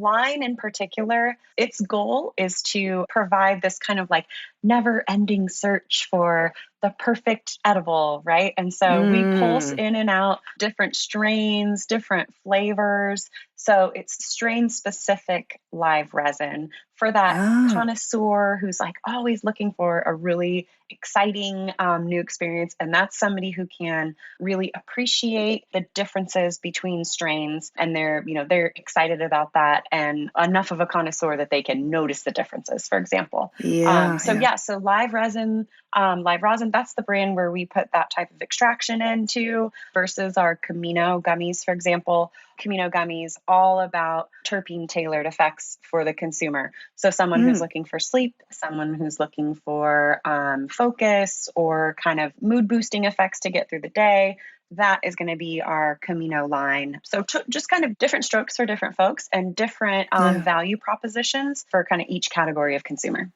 line in particular, its goal is to provide this kind of like never ending search for the perfect edible, right? And so we pulse Mm. in and out different strains, different flavors. So it's strain specific live resin for that Ah, connoisseur who's like always looking for a really exciting new experience. And that's somebody who can really appreciate the differences between strains, and they're excited about that, and enough of a connoisseur that they can notice the differences, for example. yeah, So yeah. yeah, so live rosin, that's the brand where we put that type of extraction into versus our Camino gummies, for example. Camino gummies, all about terpene tailored effects for the consumer. So someone who's Mm. looking for sleep, someone who's looking for focus or kind of mood boosting effects to get through the day, that is going to be our Camino line. So just kind of different strokes for different folks and different Yeah. value propositions for kind of each category of consumer.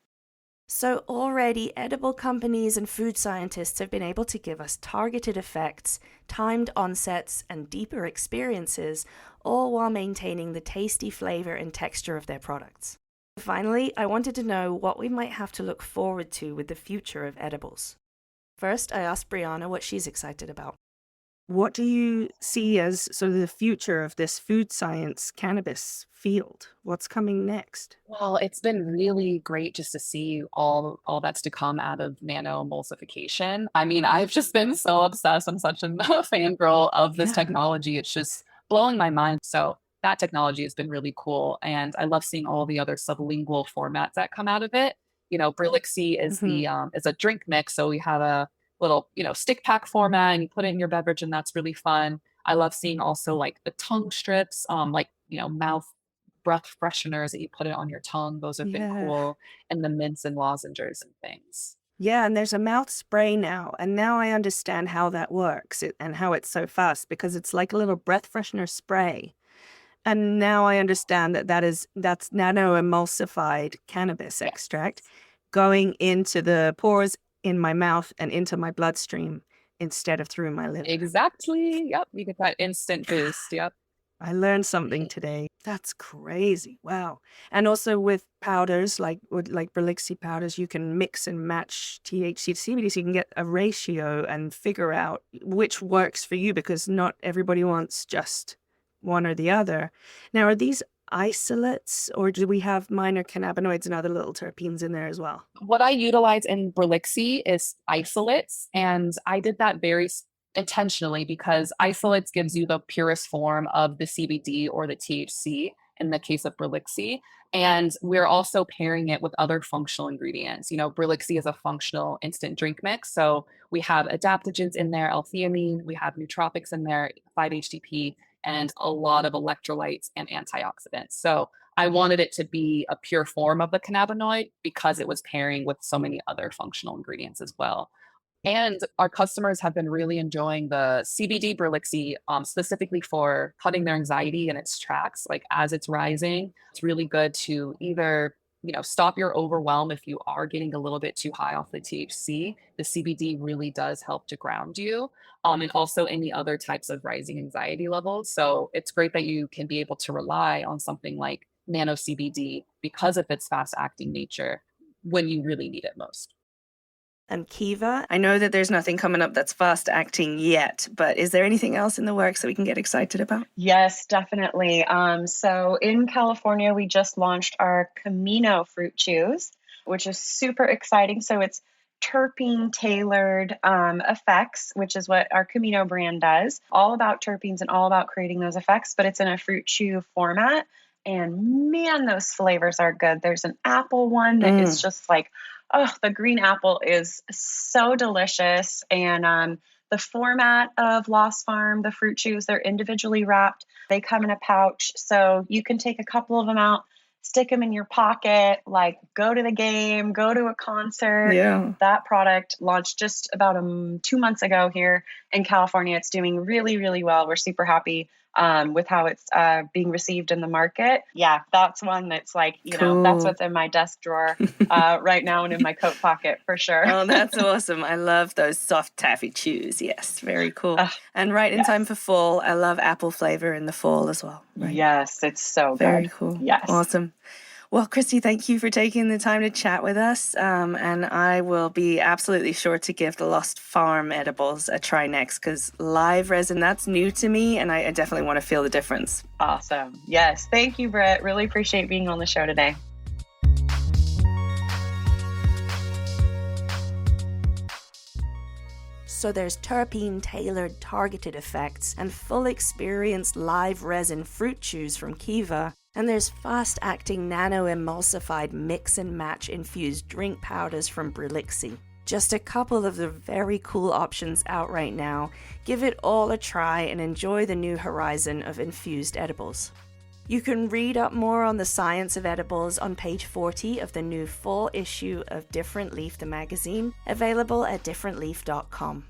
So already, edible companies and food scientists have been able to give us targeted effects, timed onsets, and deeper experiences, all while maintaining the tasty flavor and texture of their products. Finally, I wanted to know what we might have to look forward to with the future of edibles. First, I asked Brianna what she's excited about. What do you see as sort of the future of this food science cannabis field? What's coming next? Well, it's been really great just to see all that's to come out of nano-emulsification. I mean, I've just been so obsessed. I'm such a fangirl of this Yeah. technology. It's just blowing my mind. So that technology has been really cool. And I love seeing all the other sublingual formats that come out of it. Brillixie is Hmm. the is a drink mix. So we have a little, stick pack format and you put it in your beverage and that's really fun. I love seeing also like the tongue strips, like, mouth breath fresheners that you put it on your tongue. Those have been Yeah. cool. And the mints and lozenges and things. Yeah, and there's a mouth spray now, and now I understand how that works and how it's so fast because it's like a little breath freshener spray. And now I understand that's nano-emulsified cannabis extract Yes. going into the pores in my mouth and into my bloodstream instead of through my liver. Exactly. Yep. You get that instant boost. Yep. I learned something today. That's crazy. Wow. And also with powders, like Berlixi powders, you can mix and match THC to CBD, so you can get a ratio and figure out which works for you because not everybody wants just one or the other. Now, are these isolates or do we have minor cannabinoids and other little terpenes in there as well? What I utilize in Berlixi is isolates, and I did that very intentionally because isolates gives you the purest form of the CBD or the THC in the case of Berlixi. And we're also pairing it with other functional ingredients. Berlixi is a functional instant drink mix. So we have adaptogens in there, L-theanine, we have nootropics in there, 5-HTP, and a lot of electrolytes and antioxidants. So I wanted it to be a pure form of the cannabinoid because it was pairing with so many other functional ingredients as well. And our customers have been really enjoying the CBD Berlixi, specifically for cutting their anxiety in its tracks. Like as it's rising, it's really good to either stop your overwhelm if you are getting a little bit too high off the THC. The CBD really does help to ground you, and also any other types of rising anxiety levels. So it's great that you can be able to rely on something like nano CBD because of its fast acting nature when you really need it most. And Kiva, I know that there's nothing coming up that's fast acting yet, but is there anything else in the works that we can get excited about? Yes, definitely. So in California, we just launched our Camino fruit chews, which is super exciting. So it's terpene tailored effects, which is what our Camino brand does, all about terpenes and all about creating those effects, but it's in a fruit chew format. And man, those flavors are good. There's an apple one that is Mm. just like, oh, the green apple is so delicious. And the format of Lost Farm, the fruit chews, they're individually wrapped. They come in a pouch. So you can take a couple of them out, stick them in your pocket, like go to the game, go to a concert. Yeah. That product launched just about 2 months ago here in California. It's doing really, really well. We're super happy. with how it's being received in the market. Yeah, that's one that's like, that's Cool. what's in my desk drawer right now and in my coat pocket for sure. Oh, that's awesome. I love those soft taffy chews. Yes, very cool. And right in Yes. time for fall. I love apple flavor in the fall as well. Right? Yes, it's so Very good. cool. Yes. Awesome. Well, Kristi, thank you for taking the time to chat with us. And I will be absolutely sure to give the Lost Farm edibles a try next, because live resin, that's new to me, and I definitely want to feel the difference. Awesome. Yes. Thank you, Brit. Really appreciate being on the show today. So there's terpene-tailored targeted effects and full-experience live resin fruit chews from Kiva, and there's fast-acting nano-emulsified mix-and-match infused drink powders from Brelixi. Just a couple of the very cool options out right now. Give it all a try and enjoy the new horizon of infused edibles. You can read up more on the science of edibles on page 40 of the new fall issue of Different Leaf, the magazine, available at differentleaf.com.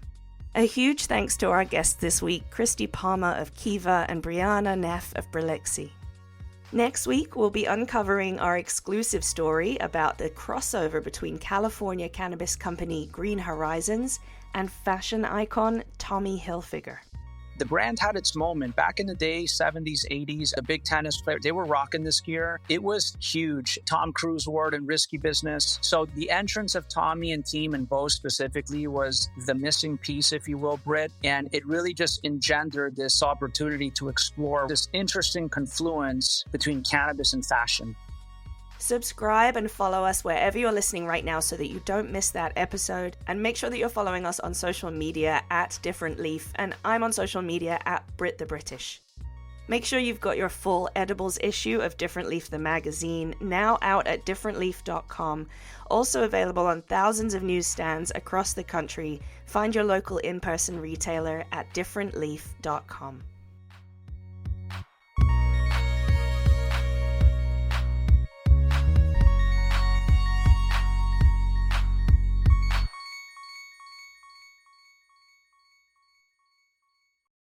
A huge thanks to our guests this week, Kristi Palmer of Kiva and Brianna Neff of Brelixi. Next week, we'll be uncovering our exclusive story about the crossover between California cannabis company Green Horizons and fashion icon Tommy Hilfiger. The brand had its moment back in the day, 70s, 80s, a big tennis player. They were rocking this gear. It was huge. Tom Cruise wore it in Risky Business. So the entrance of Tommy and team, and Bo specifically, was the missing piece, if you will, Brit. And it really just engendered this opportunity to explore this interesting confluence between cannabis and fashion. Subscribe and follow us wherever you're listening right now so that you don't miss that episode. And make sure that you're following us on social media at Different Leaf, and I'm on social media at Brit the British. Make sure you've got your full edibles issue of Different Leaf the magazine, now out at differentleaf.com. Also available on thousands of newsstands across the country. Find your local in-person retailer at differentleaf.com.